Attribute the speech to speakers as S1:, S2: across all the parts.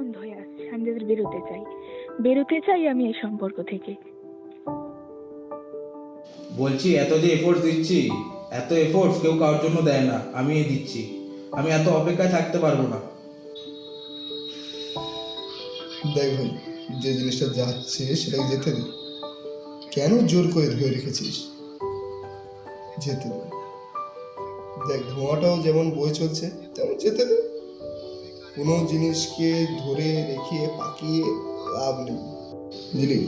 S1: বন্ধ হয়ে আসছে। আমি যাদের বেরোতে চাই আমি এই সম্পর্ক থেকে।
S2: বলছি এত যে এফোর্টস দিচ্ছি, এত এফোর্টস কেউ কারোর জন্য দেয় না, আমি দিচ্ছি। আমি এত অপেক্ষায় থাকতে পারবো না।
S3: দেখ ভাই, যে জিনিসটা যাচ্ছে সেটাকে যেতে দে। কেন জোর করে ধরে রেখেছিস? যেতে দে। দেখ, ধোঁয়াটাও যেমন বয়ে চলছে তেমন যেতে দে। কোনো জিনিসকে ধরে রেখে পাকিয়ে লাভ নেই, বুঝলি?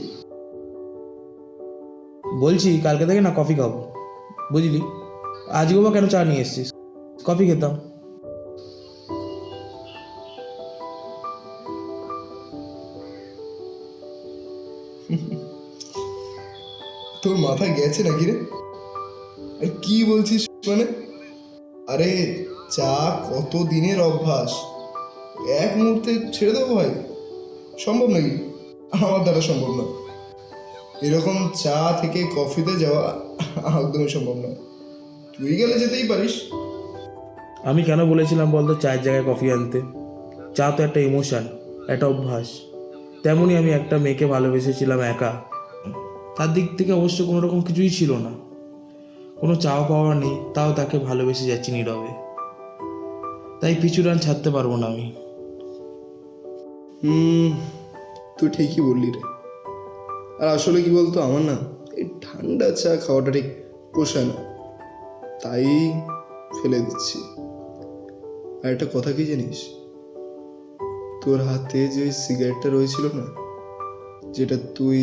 S2: বলছি কালকে থেকে না কফি খাবো, বুঝলি? আজকেও বা কেন চা নিয়ে এসছিস? কফি খেতাম।
S3: তোর মাথা গেছে নাকি রে? আরে কি বলছিস মানে? আরে চা কত দিনের অভ্যাস, এক মুহূর্তে ছেড়ে দেবো ভাই? সম্ভব নাকি? আমার দ্বারা সম্ভব না। এরকম চা থেকে কফিতে যাওয়া একদমই সম্ভব না। তুই গেলে যেতেই পারিস।
S2: আমি কেন বলেছিলাম বলতো চায়ের জায়গায় কফি আনতে? চা তো একটা ইমোশন, একটা অভ্যাস। তেমনই আমি একটা মেয়েকে ভালোবেসেছিলাম একা। তার দিক থেকে অবশ্য কোনো রকম কিছুই ছিল না, কোনো চাওয়া পাওয়া নেই, তাও তাকে ভালোবেসে যাচ্ছি নীরবে। তাই পিছু টান ছাড়তে পারবো না আমি।
S3: তুই ঠিকই বললি রে। আর আসলে কি বলতো, আমার না এই ঠান্ডা চা খাওয়াটা ঠিক পোষায় না, তাই ফেলে দিচ্ছি। আর একটা কথা কি জানিস, তোর হাতে যে ওই সিগারেটটা রয়েছিল না, যেটা তুই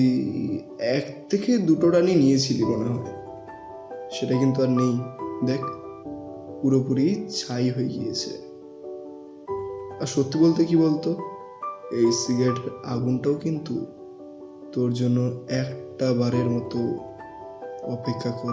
S3: এক থেকে দুটো টানি নিয়েছিলি মনে হয়, সেটা কিন্তু আর নেই। দেখ, পুরোপুরি ছাই হয়ে গিয়েছে। আর সত্যি বলতে কি বলতো, এই সিগারেটের আগুনটাও কিন্তু তোর জন্য একটা বারের মতো অপেক্ষা করে